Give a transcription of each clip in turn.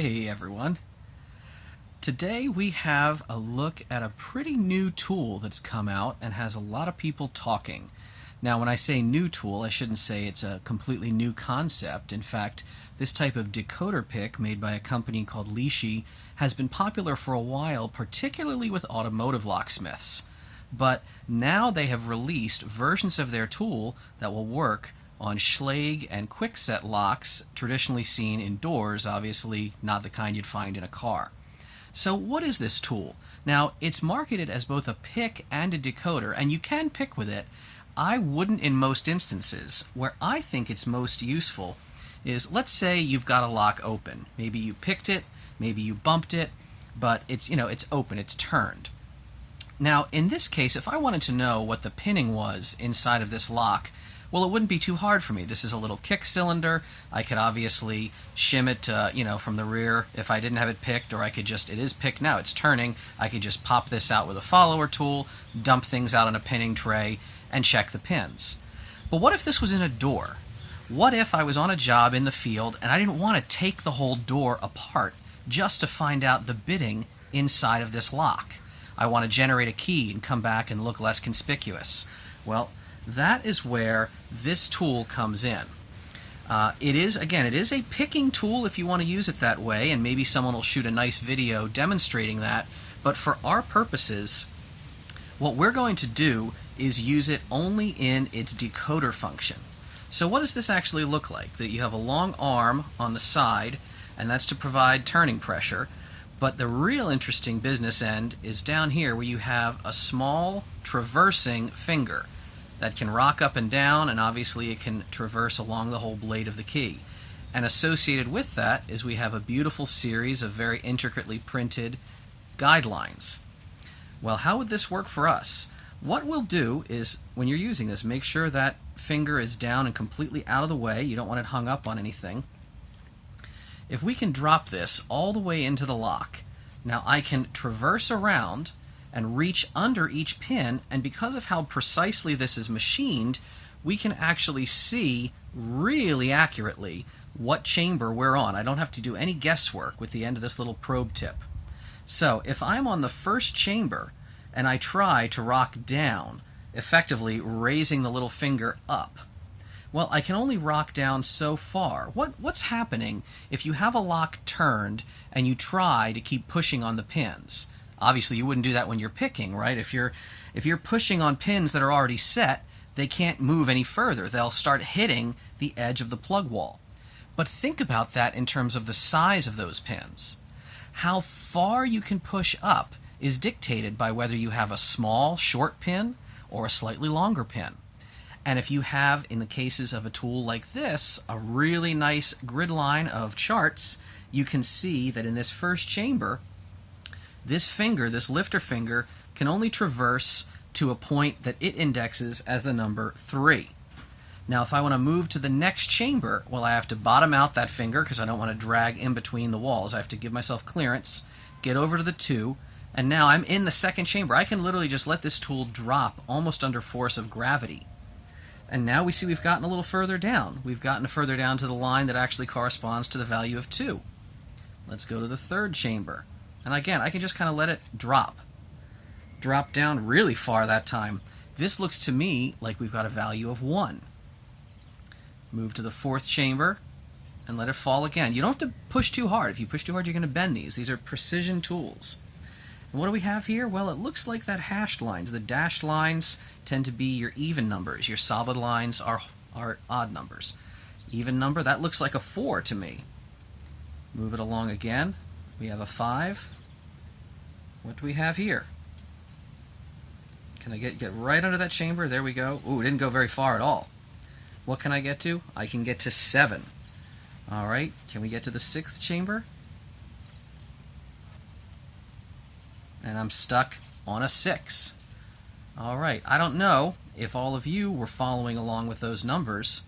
Hey everyone. Today we have a look at a pretty new tool that's come out and has a lot of people talking. Now when I say new tool, I shouldn't say it's a completely new concept. In fact, this type of decoder pick made by a company called Lishi has been popular for a while, particularly with automotive locksmiths. But now they have released versions of their tool that will work on Schlage and Kwikset locks traditionally seen in doors, obviously not the kind you'd find in a car. So what is this tool? Now, it's marketed as both a pick and a decoder, and you can pick with it. I wouldn't in most instances. Where I think it's most useful is, let's say you've got a lock open. Maybe you picked it, maybe you bumped it, but it's open, it's turned. Now, in this case, if I wanted to know what the pinning was inside of this lock, well, it wouldn't be too hard for me. This is a little kick cylinder. I could obviously shim it, from the rear if I didn't have it picked, or I could just, it is picked now, it's turning. I could just pop this out with a follower tool, dump things out on a pinning tray, and check the pins. But what if this was in a door? What if I was on a job in the field and I didn't want to take the whole door apart just to find out the bitting inside of this lock? I want to generate a key and come back and look less conspicuous. Well, that is where this tool comes in. It is a picking tool if you want to use it that way, and maybe someone will shoot a nice video demonstrating that. But for our purposes, what we're going to do is use it only in its decoder function. So what does this actually look like? That you have a long arm on the side, and that's to provide turning pressure. But the real interesting business end is down here where you have a small traversing finger that can rock up and down, and obviously it can traverse along the whole blade of the key. And associated with that is we have a beautiful series of very intricately printed guidelines. Well, how would this work for us? What we'll do is, when you're using this, make sure that finger is down and completely out of the way. You don't want it hung up on anything. If we can drop this all the way into the lock, now I can traverse around and reach under each pin, and because of how precisely this is machined, we can actually see really accurately what chamber we're on. I don't have to do any guesswork with the end of this little probe tip. So if I'm on the first chamber and I try to rock down, effectively raising the little finger up, well, I can only rock down so far. What's happening if you have a lock turned and you try to keep pushing on the pins? Obviously, you wouldn't do that when you're picking, right? If you're pushing on pins that are already set, they can't move any further. They'll start hitting the edge of the plug wall. But think about that in terms of the size of those pins. How far you can push up is dictated by whether you have a small, short pin or a slightly longer pin. And if you have, in the cases of a tool like this, a really nice grid line of charts, you can see that in this first chamber, this finger, this lifter finger, can only traverse to a point that it indexes as the number 3. Now, if I want to move to the next chamber, well, I have to bottom out that finger because I don't want to drag in between the walls. I have to give myself clearance, get over to the 2, and now I'm in the second chamber. I can literally just let this tool drop almost under force of gravity. And now we see we've gotten a little further down. We've gotten further down to the line that actually corresponds to the value of 2. Let's go to the third chamber. And again, I can just kind of let it drop. Drop down really far that time. This looks to me like we've got a value of 1. Move to the fourth chamber and let it fall again. You don't have to push too hard. If you push too hard, you're going to bend these. These are precision tools. And what do we have here? Well, it looks like that hashed lines. The dashed lines tend to be your even numbers. Your solid lines are odd numbers. Even number, that looks like a 4 to me. Move it along again. We have a 5. What do we have here? Can I get right under that chamber? There we go. Ooh, it didn't go very far at all. What can I get to? I can get to 7. All right, can we get to the 6th chamber? And I'm stuck on a 6. All right, I don't know if all of you were following along with those numbers.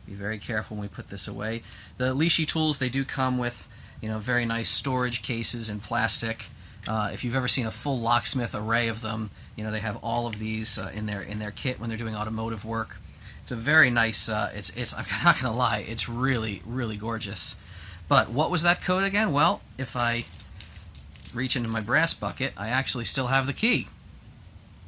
Be very careful when we put this away. The Lishi tools, they do come with very nice storage cases in plastic. If you've ever seen a full locksmith array of them, they have all of these in their kit when they're doing automotive work. It's a very nice. I'm not gonna lie, it's really, really gorgeous. But what was that code again? Well, if I reach into my brass bucket, I actually still have the key.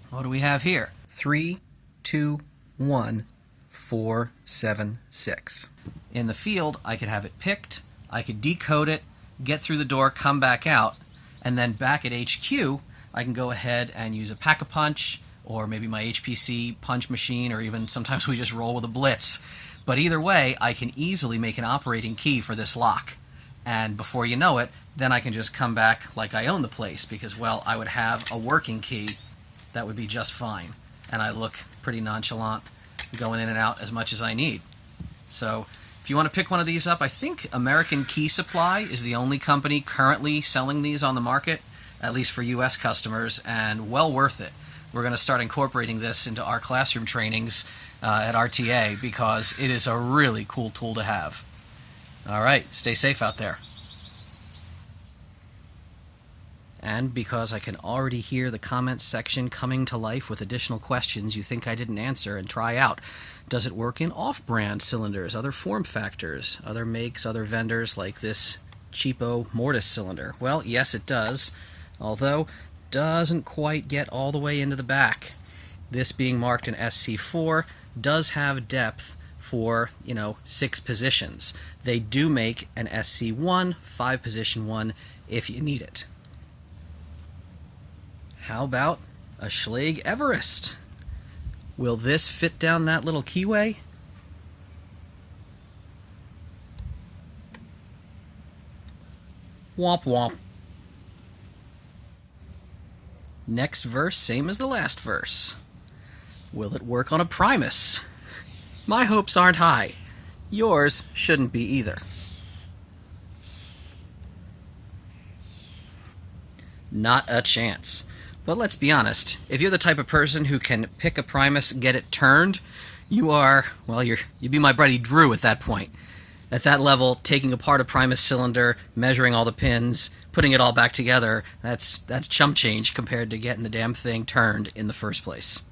What do we have here? 321476. In the field, I could have it picked, I could decode it, get through the door, come back out, and then back at HQ, I can go ahead and use a pack-a-punch, or maybe my HPC punch machine, or even sometimes we just roll with a blitz. But either way, I can easily make an operating key for this lock. And before you know it, then I can just come back like I own the place, because, well, I would have a working key that would be just fine. And I look pretty nonchalant going in and out as much as I need. So if you want to pick one of these up, I think American Key Supply is the only company currently selling these on the market, at least for US customers, and well worth it. We're going to start incorporating this into our classroom trainings at RTA because it is a really cool tool to have. All right, stay safe out there. And because I can already hear the comments section coming to life with additional questions you think I didn't answer and try out. Does it work in off-brand cylinders, other form factors, other makes, other vendors like this cheapo mortise cylinder? Well, yes it does, although doesn't quite get all the way into the back. This being marked in SC4 does have depth for, 6 positions. They do make an SC1, 5-position one, if you need it. How about a Schlage Everest? Will this fit down that little keyway? Womp womp. Next verse, same as the last verse. Will it work on a Primus? My hopes aren't high. Yours shouldn't be either. Not a chance. But let's be honest, if you're the type of person who can pick a Primus, get it turned, you'd be my buddy Drew at that point. At that level, taking apart a Primus cylinder, measuring all the pins, putting it all back together, that's chump change compared to getting the damn thing turned in the first place.